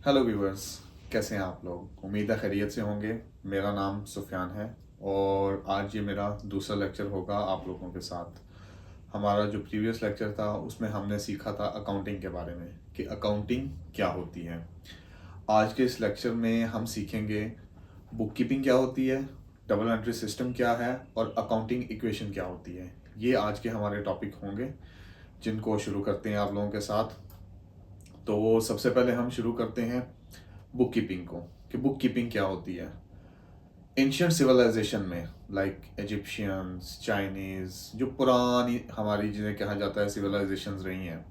Hello viewers. कैसे हैं आप लोग? उम्मीद है खैरियत से होंगे। मेरा नाम सुफियान है और आज ये मेरा दूसरा लेक्चर होगा आप लोगों के साथ। हमारा जो प्रीवियस लेक्चर था उसमें हमने सीखा था अकाउंटिंग के बारे में कि अकाउंटिंग क्या होती है। आज के इस लेक्चर में हम सीखेंगे बुक कीपिंग क्या होती है, डबल एंट्री सिस्टम क्या है और अकाउंटिंग इक्वेशन क्या होती है। ये आज के हमारे टॉपिक होंगे जिनको शुरू करते हैं आप लोगों के साथ। तो सबसे पहले हम शुरू करते हैं बुक कीपिंग को कि बुक कीपिंग क्या होती है। एंशियंट सिविलाइजेशन में लाइक इजिप्शियंस, चाइनीज, जो पुरानी हमारी जिन्हें कहा जाता है सिविलाइजेशंस रही हैं,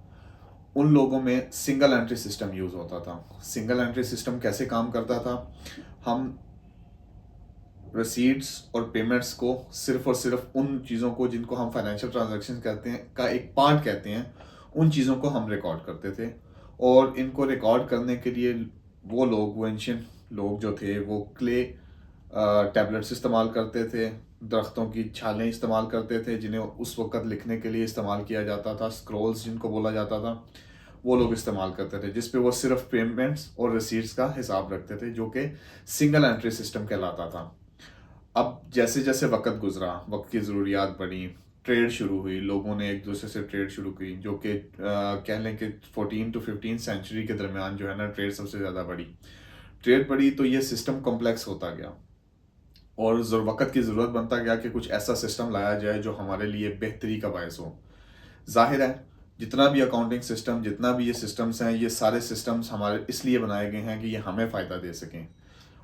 उन लोगों में सिंगल एंट्री सिस्टम यूज होता था। सिंगल एंट्री सिस्टम कैसे काम करता था? हम रसीड्स और पेमेंट्स को सिर्फ और सिर्फ उन चीज़ों को जिनको हम फाइनेंशियल ट्रांजैक्शन कहते हैं का एक पार्ट कहते हैं, उन चीज़ों को हम रिकॉर्ड करते थे। और इनको रिकॉर्ड करने के लिए वो एंशियंट लोग जो थे वो क्ले टैबलेट्स इस्तेमाल करते थे, दरख्तों की छालें इस्तेमाल करते थे जिन्हें उस वक्त लिखने के लिए इस्तेमाल किया जाता था, स्क्रोल्स जिनको बोला जाता था, वो लोग इस्तेमाल करते थे, जिस पे वो सिर्फ पेमेंट्स और रिसीट्स का हिसाब रखते थे, जो कि सिंगल एंट्री सिस्टम कहलाता था। अब जैसे जैसे वक्त गुजरा, वक्त की ज़रूरियात बढ़ी, ट्रेड शुरू हुई, लोगों ने एक दूसरे से ट्रेड शुरू की, जो कि कह लें कि 14 to 15 सेंचुरी के दरमियान जो है ना ट्रेड सबसे ज़्यादा बढ़ी। ट्रेड बढ़ी तो ये सिस्टम कॉम्प्लेक्स होता गया और वक्त की ज़रूरत बनता गया कि कुछ ऐसा सिस्टम लाया जाए जो हमारे लिए बेहतरी का बायस हो। जाहिर है जितना भी अकाउंटिंग सिस्टम, जितना भी ये सिस्टम्स हैं, ये सारे सिस्टम्स हमारे इसलिए बनाए गए हैं कि ये हमें फ़ायदा दे सकें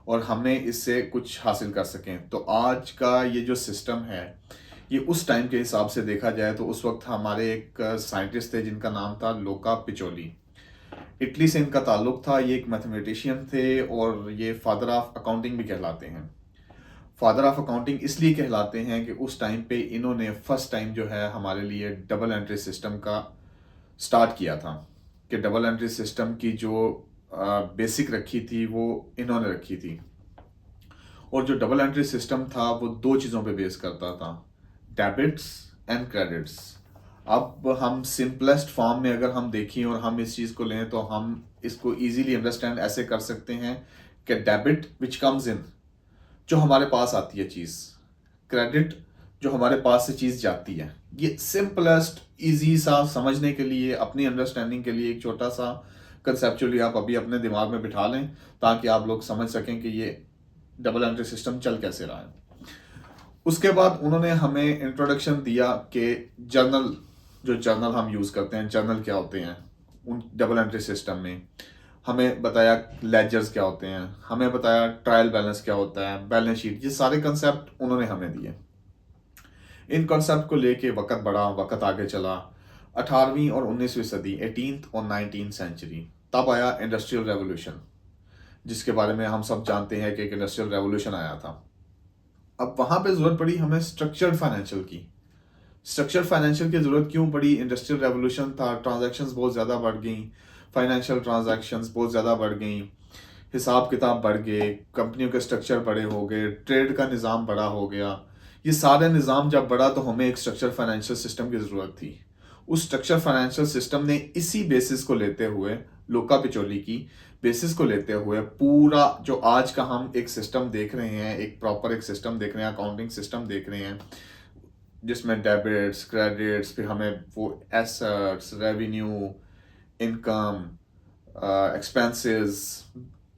और हमने इससे कुछ हासिल कर सकें। तो आज का ये जो सिस्टम है, ये उस टाइम के हिसाब से देखा जाए तो उस वक्त हमारे एक साइंटिस्ट थे जिनका नाम था लोका पिचोली। इटली से इनका ताल्लुक था। ये एक मैथमेटिशियन थे और ये फादर ऑफ अकाउंटिंग भी कहलाते हैं। फादर ऑफ अकाउंटिंग इसलिए कहलाते हैं कि उस टाइम पे इन्होंने फर्स्ट टाइम जो है हमारे लिए डबल एंट्री सिस्टम का स्टार्ट किया था। कि डबल एंट्री सिस्टम की जो बेसिक रखी थी वो इन्होंने रखी थी। और जो डबल एंट्री सिस्टम था वो दो चीज़ों पे बेस करता था, डेबिट्स एंड क्रेडिट्स। अब हम सिंपलेस्ट फॉर्म में अगर हम देखें और हम इस चीज़ को लें तो हम इसको इजीली अंडरस्टैंड ऐसे कर सकते हैं कि डेबिट विच कम्स इन, जो हमारे पास आती है चीज़, क्रेडिट जो हमारे पास से चीज़ जाती है। ये सिंपलेस्ट इजी सा समझने के लिए, अपनी अंडरस्टैंडिंग के लिए एक छोटा सा कंसेप्चुअली आप अभी अपने दिमाग में बिठा लें ताकि आप लोग समझ सकें कि ये डबल एंट्री सिस्टम चल कैसे रहा है। उसके बाद उन्होंने हमें इंट्रोडक्शन दिया कि जर्नल, जो जर्नल हम यूज़ करते हैं, जर्नल क्या होते हैं उन डबल एंट्री सिस्टम में। हमें बताया लेजर्स क्या होते हैं, हमें बताया ट्रायल बैलेंस क्या होता है, बैलेंस शीट, ये सारे कंसेप्ट उन्होंने हमें दिए। इन कॉन्सेप्ट को लेके वक्त बढ़ा, वक्त आगे चला। 18वीं और 19वीं सदी, 18th और 19th सेंचुरी, तब आया इंडस्ट्रियल रेवोल्यूशन, जिसके बारे में हम सब जानते हैं कि एक इंडस्ट्रियल रेवोल्यूशन आया था। अब वहां पे जरूरत पड़ी हमें स्ट्रक्चर्ड फाइनेंशियल की। स्ट्रक्चर्ड फाइनेंशियल की जरूरत क्यों पड़ी? इंडस्ट्रियल रेवोल्यूशन था, ट्रांजैक्शंस बहुत ज़्यादा बढ़ गई, फाइनेंशियल ट्रांजैक्शंस बहुत ज़्यादा बढ़ गई, हिसाब किताब बढ़ गए, कंपनियों के स्ट्रक्चर बड़े हो गए, ट्रेड का निज़ाम बड़ा हो गया। ये सारे निज़ाम जब बढ़ा तो हमें एक स्ट्रक्चर फाइनेंशियल सिस्टम की ज़रूरत थी। उस स्ट्रक्चर फाइनेंशियल सिस्टम ने इसी बेसिस को लेते हुए, लोका पिचोली की बेसिस को लेते हुए, पूरा जो आज का हम एक सिस्टम देख रहे हैं, एक प्रॉपर एक सिस्टम देख रहे हैं, अकाउंटिंग सिस्टम देख रहे हैं, जिसमें डेबिट्स, क्रेडिट्स, फिर हमें वो एसेट्स, रेवेन्यू, इनकम, एक्सपेंसेस,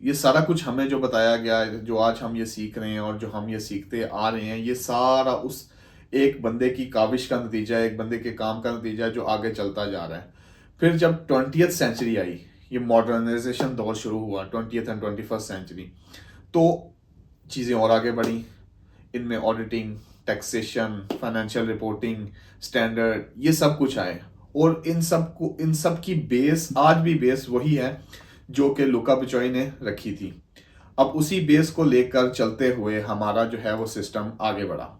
ये सारा कुछ हमें जो बताया गया है, जो आज हम ये सीख रहे हैं और जो हम ये सीखते आ रहे हैं, ये सारा उस एक बंदे की काविश का नतीजा है, एक बंदे के काम का नतीजा है जो आगे चलता जा रहा है। फिर जब 20th सेंचुरी आई, ये मॉडर्नाइजेशन दौर शुरू हुआ, 20th एंड 21st सेंचुरी, तो चीज़ें और आगे बढ़ी। इनमें auditing, taxation, financial reporting, standard, ये सब कुछ आए। और इन सब की बेस, आज भी बेस वही है जो कि लुका पिचोई ने रखी थी। अब उसी बेस को लेकर चलते हुए हमारा जो है वो सिस्टम आगे बढ़ा।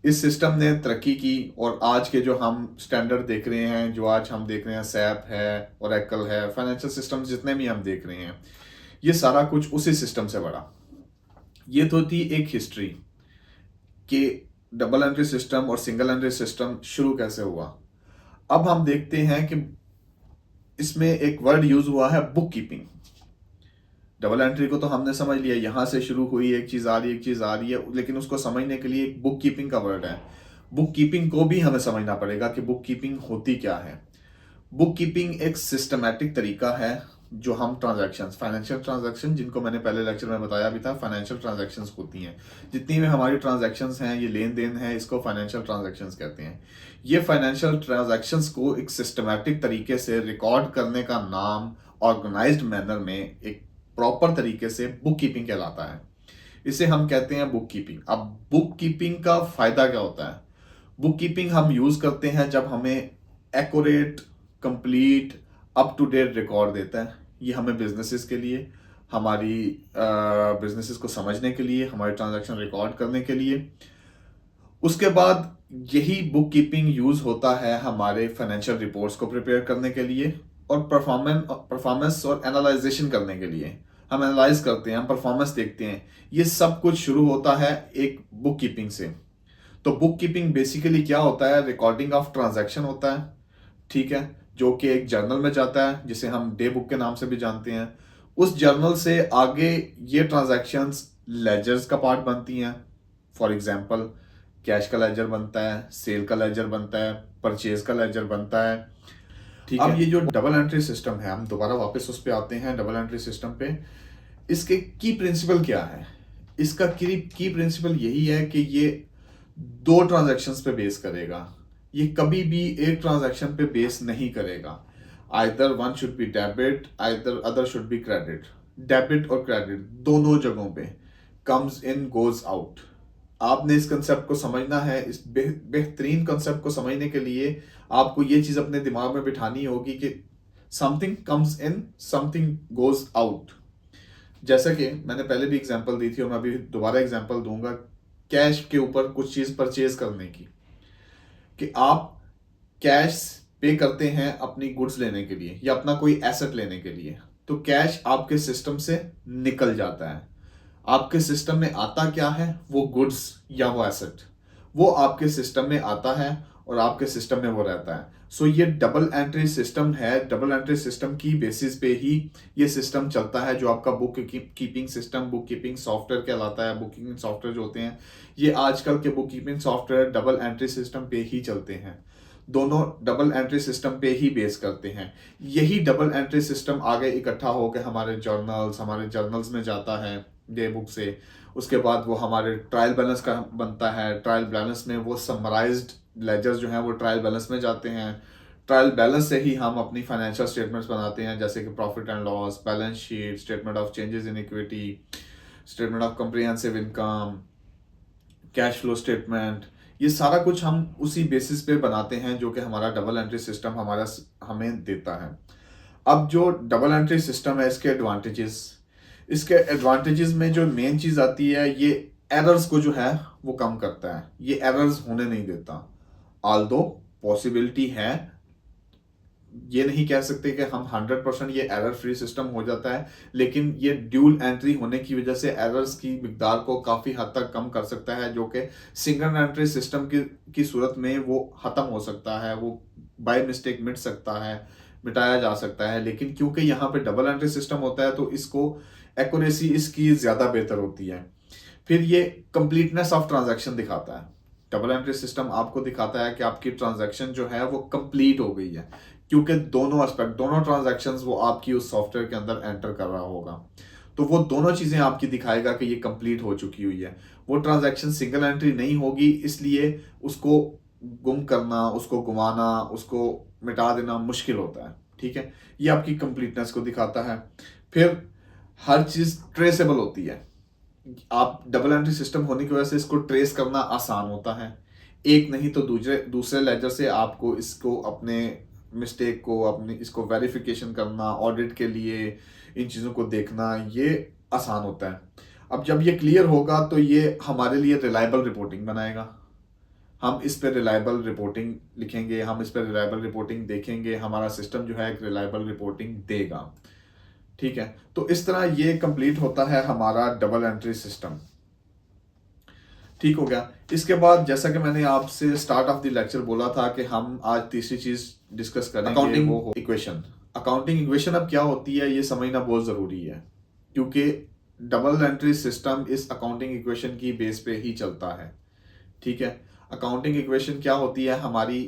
इस सिस्टम ने तरक्की की और आज के जो हम स्टैंडर्ड देख रहे हैं, जो आज हम देख रहे हैं, सैप है, ओरेकल है, फाइनेंशियल सिस्टम जितने भी हम देख रहे हैं, ये सारा कुछ उसी सिस्टम से बढ़ा। ये तो थी एक हिस्ट्री कि डबल एंट्री सिस्टम और सिंगल एंट्री सिस्टम शुरू कैसे हुआ। अब हम देखते हैं कि इसमें एक वर्ड यूज हुआ है, बुक कीपिंग। डबल एंट्री को तो हमने समझ लिया, यहाँ से शुरू हुई एक चीज़ आ रही है, एक चीज़ आ रही है, लेकिन उसको समझने के लिए एक बुक कीपिंग का वर्ड है। बुक कीपिंग को भी हमें समझना पड़ेगा कि बुक कीपिंग होती क्या है। बुक कीपिंग एक सिस्टमैटिक तरीका है जो हम ट्रांजैक्शंस, फाइनेंशियल ट्रांजैक्शन, जिनको मैंने पहले लेक्चर में बताया भी था, फाइनेंशियल ट्रांजैक्शंस होती हैं। जितनी भी हमारी ट्रांजैक्शंस हैं, ये लेन देन है, इसको फाइनेंशियल ट्रांजैक्शंस कहते हैं। ये फाइनेंशियल ट्रांजैक्शंस को एक सिस्टमैटिक तरीके से रिकॉर्ड करने का नाम ऑर्गेनाइज्ड मैनर में एक प्रॉपर तरीके से बुक कीपिंग कहलाता है। इसे हम कहते हैं बुक कीपिंग। अब बुक कीपिंग का फायदा क्या होता है? बुक कीपिंग हम यूज करते हैं जब हमें accurate, complete, up to date record देता है। ये हमें बिजनेसेस के लिए, हमारी बिजनेसेस को समझने के लिए, हमारे ट्रांजैक्शन रिकॉर्ड करने के लिए। उसके बाद यही बुक कीपिंग यूज होता है हमारे फाइनेंशियल रिपोर्ट्स को प्रिपेयर करने के लिए और परफॉर्मेंस और एनालाइजेशन करने के लिए। हम एनालाइज करते हैं, हम परफॉर्मेंस देखते हैं। ये सब कुछ शुरू होता है एक बुक कीपिंग से। तो बुक कीपिंग बेसिकली क्या होता है? रिकॉर्डिंग ऑफ ट्रांजैक्शन होता है, ठीक है, जो कि एक जर्नल में जाता है, जिसे हम डे बुक के नाम से भी जानते हैं। उस जर्नल से आगे ये ट्रांजैक्शंस लेजर्स का पार्ट बनती हैं। फॉर एग्जांपल, कैश का लेजर बनता है, सेल का लेजर बनता है, परचेज का लेजर बनता है, ठीक है। अब ये जो डबल एंट्री सिस्टम है, हम दोबारा वापस उस पे आते हैं, डबल एंट्री सिस्टम पे। इसके की प्रिंसिपल क्या है? इसका की प्रिंसिपल यही है कि ये दो ट्रांजैक्शंस पे बेस करेगा। ये कभी भी एक ट्रांजैक्शन पे बेस नहीं करेगा। Either one should be debit, either other should be credit. Debit और क्रेडिट दोनों जगहों पे कम्स इन गोज आउट। आपने इस कंसेप्ट को समझना है। इस बेहतरीन कंसेप्ट को समझने के लिए आपको ये चीज अपने दिमाग में बिठानी होगी कि something comes in, something goes out. जैसा कि मैंने पहले भी एग्जांपल दी थी और मैं अभी दोबारा एग्जांपल दूंगा कैश के ऊपर कुछ चीज परचेज करने की, कि आप कैश पे करते हैं अपनी गुड्स लेने के लिए या अपना कोई एसेट लेने के लिए, तो कैश आपके सिस्टम से निकल जाता है। आपके सिस्टम में आता क्या है? वो गुड्स या वो एसेट, वो आपके सिस्टम में आता है और आपके सिस्टम में वो रहता है। सो ये डबल एंट्री सिस्टम है। डबल एंट्री सिस्टम की बेसिस पे ही ये सिस्टम चलता है, जो आपका book keeping system, book keeping software कहलाता है। बुक कीपिंग सॉफ्टवेयर जो होते हैं, ये आजकल के book keeping software double entry system पे ही चलते हैं। दोनों डबल एंट्री सिस्टम पे ही बेस करते हैं। यही डबल एंट्री सिस्टम आगे इकट्ठा होकर हमारे जर्नल्स में जाता है डे बुक से। उसके बाद वो हमारे ट्रायल बैलेंस का बनता है। ट्रायल बैलेंस में वो समराइज्ड लेजर्स जो हैं वो ट्रायल बैलेंस में जाते हैं। ट्रायल बैलेंस से ही हम अपनी फाइनेंशियल स्टेटमेंट्स बनाते हैं, जैसे कि profit and loss, balance sheet, statement of changes in equity, statement of comprehensive income, cash flow statement. ये सारा कुछ हम उसी बेसिस पे बनाते हैं जो कि हमारा डबल एंट्री सिस्टम हमें देता है। अब जो डबल एंट्री सिस्टम है, इसके एडवांटेजेस में जो मेन चीज आती है, ये एरर्स को जो है वो कम करता है। ये एरर्स होने नहीं देता। ऑल्दो पॉसिबिलिटी है, ये नहीं कह सकते कि हम 100% ये एरर फ्री सिस्टम हो जाता है, लेकिन ये ड्यूल एंट्री होने की वजह से एरर्स की मिकदार को काफ़ी हद तक कम कर सकता है, जो कि सिंगल एंट्री सिस्टम की सूरत में वो ख़त्म हो सकता है, वो बाय मिस्टेक मिटाया जा सकता है। लेकिन क्योंकि यहाँ पे डबल एंट्री सिस्टम होता है, तो इसको एक्यूरेसी इसकी ज़्यादा बेहतर होती है। फिर ये कंप्लीटनेस ऑफ ट्रांजैक्शन दिखाता है। डबल एंट्री सिस्टम आपको दिखाता है कि आपकी ट्रांजैक्शन जो है वो कंप्लीट हो गई है, क्योंकि दोनों ट्रांजैक्शंस वो आपकी उस सॉफ्टवेयर के अंदर एंटर कर रहा होगा। तो वो दोनों चीजें आपकी दिखाएगा कि ये कंप्लीट हो चुकी हुई है। वो ट्रांजैक्शन सिंगल एंट्री नहीं होगी, इसलिए उसको गुम करना, उसको गुमाना, उसको मिटा देना मुश्किल होता है, ठीक है। ये आपकी कंप्लीटनेस को दिखाता है। फिर हर चीज ट्रेसेबल होती है। आप डबल एंट्री सिस्टम होने की वजह से इसको ट्रेस करना आसान होता है। एक नहीं तो दूसरे लेजर से आपको इसको अपने मिस्टेक को इसको वेरिफिकेशन करना, ऑडिट के लिए इन चीज़ों को देखना, ये आसान होता है। अब जब ये क्लियर होगा तो ये हमारे लिए रिलायबल रिपोर्टिंग बनाएगा। हम इस पर रिलायबल रिपोर्टिंग लिखेंगे, हम इस पर रिलायबल रिपोर्टिंग देखेंगे, हमारा सिस्टम जो है एक रिलायबल रिपोर्टिंग देगा, ठीक है। तो इस तरह ये कंप्लीट होता है हमारा डबल एंट्री सिस्टम, ठीक हो गया। इसके बाद जैसा कि मैंने आपसे स्टार्ट ऑफ द लेक्चर बोला था कि हम आज तीसरी चीज डिस्कस करेंगे, अकाउंटिंग इक्वेशन। अकाउंटिंग इक्वेशन अब क्या होती है ये समझना बहुत जरूरी है। क्योंकि डबल एंट्री सिस्टम इस अकाउंटिंग इक्वेशन की बेस पे ही चलता है। ठीक है, अकाउंटिंग इक्वेशन क्या होती है हमारी,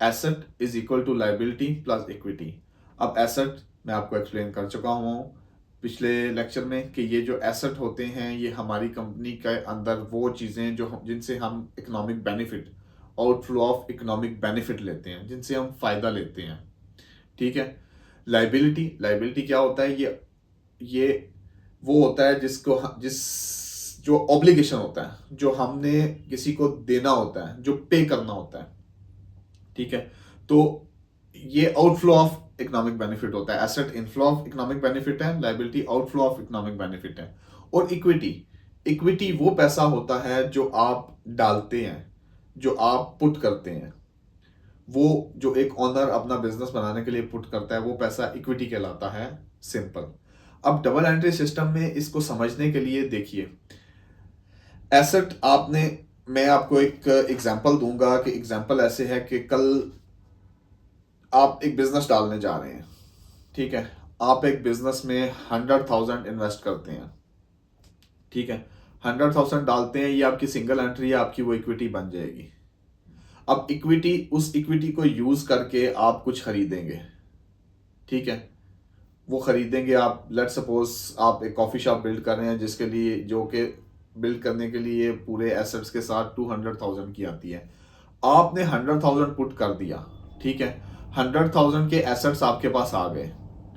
asset is equal to liability plus equity. अब एसेट मैं आपको एक्सप्लेन कर चुका हूँ पिछले लेक्चर में कि ये जो एसेट होते हैं ये हमारी कंपनी के अंदर वो चीज़ें जिनसे हम economic benefit, outflow of economic benefit लेते हैं, जिनसे हम फायदा लेते हैं। ठीक है, लाइबिलिटी, लाइबिलिटी क्या होता है, ये वो होता है जिस जो ऑब्लिगेशन होता है, जो हमने किसी को देना होता है, जो पे करना होता है। ठीक है, तो ये आउटफ्लो ऑफ इकोनॉमिक बेनिफिट होता है। Asset inflow of economic benefit है, liability outflow of economic benefit है। और इक्विटी, इक्विटी वो पैसा होता है जो आप डालते हैं, जो आप पुट करते हैं, वो जो एक ओनर अपना बिजनेस बनाने के लिए पुट करता है, वो पैसा इक्विटी कहलाता है। सिंपल। अब डबल एंट्री सिस्टम में इसको समझने के लिए देखिए, एसेट आपने, मैं आपको एक एग्जांपल दूंगा कि एग्जांपल ऐसे है कि कल आप एक बिजनेस डालने जा रहे हैं। ठीक है, आप एक बिजनेस में 100,000 इन्वेस्ट करते हैं। ठीक है, 100,000 डालते हैं, ये आपकी सिंगल एंट्री है, आपकी वो इक्विटी बन जाएगी। अब इक्विटी, उस इक्विटी को यूज करके आप कुछ खरीदेंगे। ठीक है, वो खरीदेंगे आप, लेट सपोज आप एक कॉफी शॉप बिल्ड कर रहे हैं, जिसके लिए, जो कि बिल्ड करने के लिए पूरे एसेट्स के साथ 200,000 की आती है। आपने 100,000 पुट कर दिया। ठीक है, 100,000 के एसेट्स आपके पास आ गए।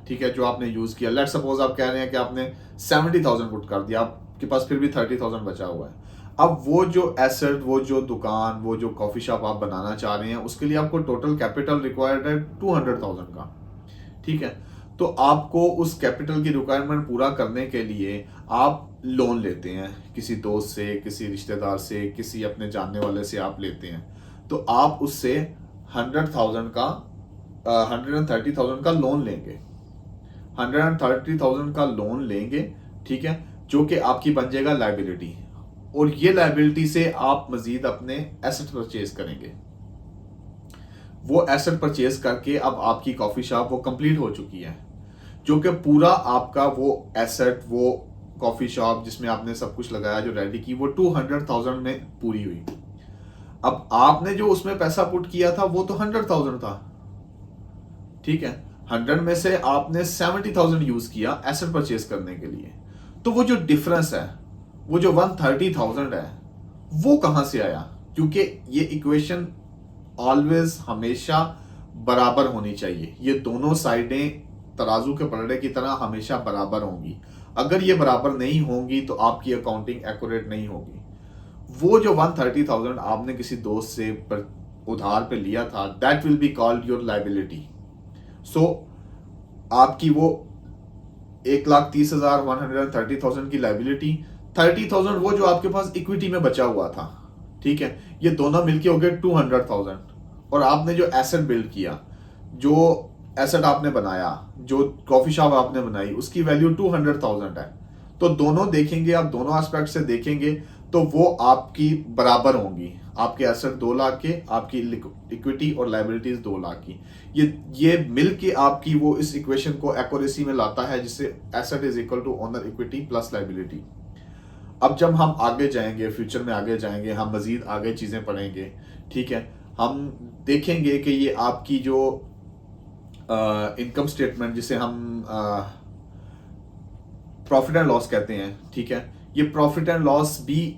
ठीक है, जो आपने यूज किया, लेट सपोज आप कह रहे हैं कि आपने 70,000 पुट कर दिया, आपके पास फिर भी 30,000 बचा हुआ है। अब वो जो एसेट, वो जो दुकान, वो जो कॉफी शॉप आप बनाना चाह रहे हैं, उसके लिए आपको टोटल कैपिटल रिक्वायर्ड है 200,000 का। ठीक है, तो आपको उस कैपिटल की रिक्वायरमेंट पूरा करने के लिए आप लोन लेते हैं, किसी दोस्त से, किसी रिश्तेदार से, किसी अपने जानने वाले से आप लेते हैं। तो आप उससे 100,000 का 130,000 का लोन लेंगे। 130,000 का लोन लेंगे। ठीक है, जो कि आपकी बन जाएगा लाइबिलिटी। और ये लाइबिलिटी से आप मजीद अपने एसेट परचेज करेंगे। वो एसेट परचेज करके अब आपकी कॉफी शॉप वो कंप्लीट हो चुकी है, जो कि पूरा आपका वो एसेट, वो कॉफी शॉप जिसमें आपने सब कुछ लगाया, जो रेडी की, वो 200,000 में पूरी हुई। अब आपने जो उसमें पैसा पुट किया था वो तो 100,000 था। ठीक है, 100 में से आपने 70,000 यूज किया एसेट परचेज करने के लिए। तो वो जो डिफरेंस है, वो जो 130,000 है, वो कहां से आया? क्योंकि ये इक्वेशन ऑलवेज, हमेशा बराबर होनी चाहिए। ये दोनों साइडें तराजू के पलड़े की तरह हमेशा बराबर होंगी। अगर ये बराबर नहीं होंगी तो आपकी अकाउंटिंग एक्यूरेट नहीं होगी। वो जो 130,000 आपने किसी दोस्त से उधार पे लिया था, that will be called your liability. So आपकी वो 1,30,000, 130,000 की लाइबिलिटी, 30,000 वो जो आपके पास इक्विटी में बचा हुआ था। ठीक है, ये दोनों मिलके हो गए 200,000। और आपने जो एसेट बिल्ड किया, जो एसेट आपने बनाया, जो कॉफी शॉप आपने बनाई, उसकी वैल्यू 200,000 है। तो दोनों देखेंगे आप, दोनों एस्पेक्ट से देखेंगे तो वो आपकी बराबर होंगी। आपके एसेट 2 लाख के, आपकी इक्विटी और लाइबिलिटीज 2 लाख की। ये मिल के आपकी वो इस इक्वेशन को एक्यूरेसी में लाता है, जिससे asset is equal to owner equity plus liability. अब जब हम आगे जाएंगे, फ्यूचर में आगे जाएंगे, हम मजीद आगे चीज़ें पढ़ेंगे। ठीक है, हम देखेंगे कि ये आपकी जो इनकम स्टेटमेंट, जिसे हम प्रॉफिट एंड लॉस कहते हैं, ठीक है, ये प्रॉफिट एंड लॉस भी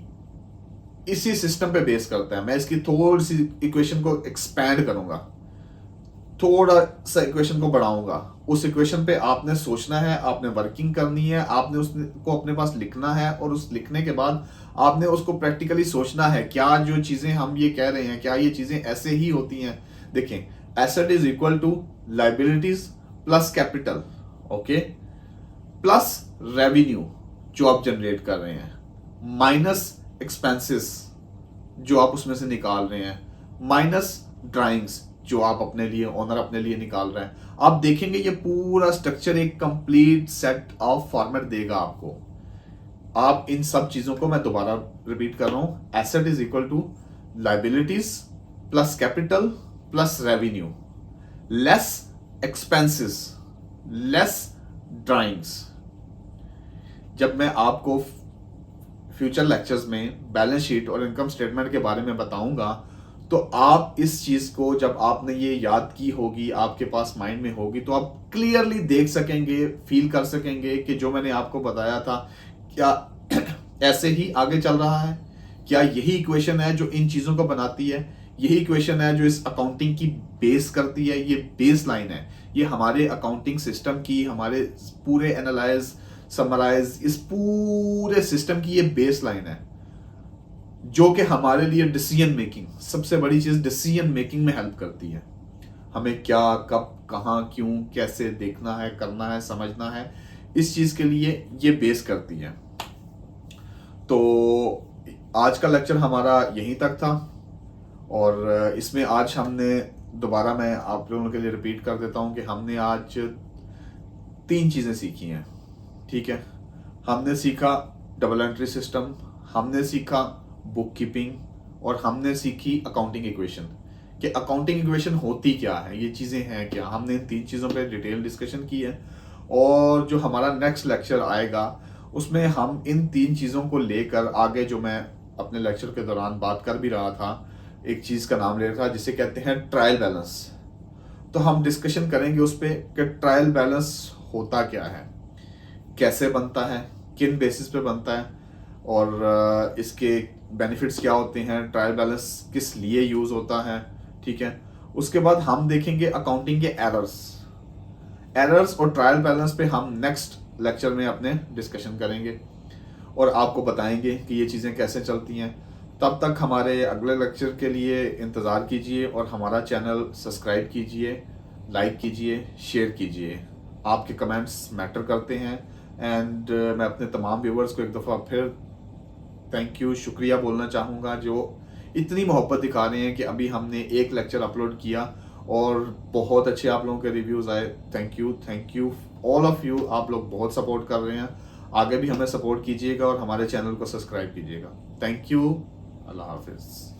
इसी सिस्टम पे बेस करता है। मैं इसकी थोड़ी सी इक्वेशन को एक्सपैंड करूंगा, थोड़ा सा इक्वेशन को बढ़ाऊंगा। उस इक्वेशन पे आपने सोचना है, आपने वर्किंग करनी है, आपने उसको अपने पास लिखना है, और उस लिखने के बाद आपने उसको प्रैक्टिकली सोचना है, क्या जो चीजें हम ये कह रहे हैं, क्या ये चीजें ऐसे ही होती हैं। देखें, asset is equal to liabilities plus capital, okay, plus revenue जो आप जनरेट कर रहे हैं, माइनस एक्सपेंसेस जो आप उसमें से निकाल रहे हैं, माइनस ड्राइंग्स जो आप अपने लिए, ओनर अपने लिए निकाल रहे हैं। आप देखेंगे ये पूरा स्ट्रक्चर एक कंप्लीट सेट ऑफ फॉर्मेट देगा आपको। आप इन सब चीजों को, मैं दोबारा रिपीट कर रहा हूं, asset is equal to liabilities plus capital plus revenue less expenses less drawings. जब मैं आपको फ्यूचर लेक्चर्स में बैलेंस शीट और इनकम स्टेटमेंट के बारे में बताऊंगा, तो आप इस चीज़ को जब आपने ये याद की होगी, आपके पास माइंड में होगी, तो आप क्लियरली देख सकेंगे, फील कर सकेंगे कि जो मैंने आपको बताया था क्या ऐसे ही आगे चल रहा है, क्या यही इक्वेशन है जो इन चीज़ों को बनाती है, यही इक्वेशन है जो इस अकाउंटिंग की बेस करती है, ये बेस लाइन है, ये हमारे अकाउंटिंग सिस्टम की, हमारे पूरे एनालाइज समराइज इस पूरे सिस्टम की ये बेस लाइन है, जो कि हमारे लिए डिसीजन मेकिंग, सबसे बड़ी चीज़ डिसीजन मेकिंग में हेल्प करती है। हमें क्या, कब, कहाँ, क्यों, कैसे देखना है, करना है, समझना है, इस चीज़ के लिए ये बेस करती है। तो आज का लेक्चर हमारा यहीं तक था, और इसमें आज हमने, दोबारा मैं आप लोगों के लिए रिपीट कर देता हूँ कि हमने आज 3 चीज़ें सीखी हैं। ठीक है, हमने सीखा डबल एंट्री सिस्टम, हमने सीखा बुक कीपिंग, और हमने सीखी अकाउंटिंग इक्वेशन। कि अकाउंटिंग इक्वेशन होती क्या है, ये चीज़ें हैं क्या, हमने इन 3 चीज़ों पे डिटेल डिस्कशन की है। और जो हमारा नेक्स्ट लेक्चर आएगा उसमें हम इन 3 चीज़ों को लेकर आगे, जो मैं अपने लेक्चर के दौरान बात कर भी रहा था, एक चीज़ का नाम ले रहा था जिसे कहते हैं ट्रायल बैलेंस। तो हम डिस्कशन करेंगे उस पर कि ट्रायल बैलेंस होता क्या है, कैसे बनता है, किन बेसिस पे बनता है, और इसके बेनिफिट्स क्या होते हैं, ट्रायल बैलेंस किस लिए यूज़ होता है। ठीक है, उसके बाद हम देखेंगे अकाउंटिंग के एरर्स और ट्रायल बैलेंस पे हम नेक्स्ट लेक्चर में अपने डिस्कशन करेंगे और आपको बताएंगे कि ये चीज़ें कैसे चलती हैं। तब तक हमारे अगले लेक्चर के लिए इंतज़ार कीजिए और हमारा चैनल सब्सक्राइब कीजिए, लाइक कीजिए, शेयर कीजिए। आपके कमेंट्स मैटर करते हैं। एंड मैं अपने तमाम व्यूवर्स को एक दफ़ा फिर थैंक यू, शुक्रिया बोलना चाहूँगा, जो इतनी मोहब्बत दिखा रहे हैं कि अभी हमने एक लेक्चर अपलोड किया और बहुत अच्छे आप लोगों के रिव्यूज़ आए। Thank you all of you, आप लोग बहुत सपोर्ट कर रहे हैं। आगे भी हमें सपोर्ट कीजिएगा और हमारे चैनल को सब्सक्राइब कीजिएगा। थैंक यू, अल्लाह हाफिज़।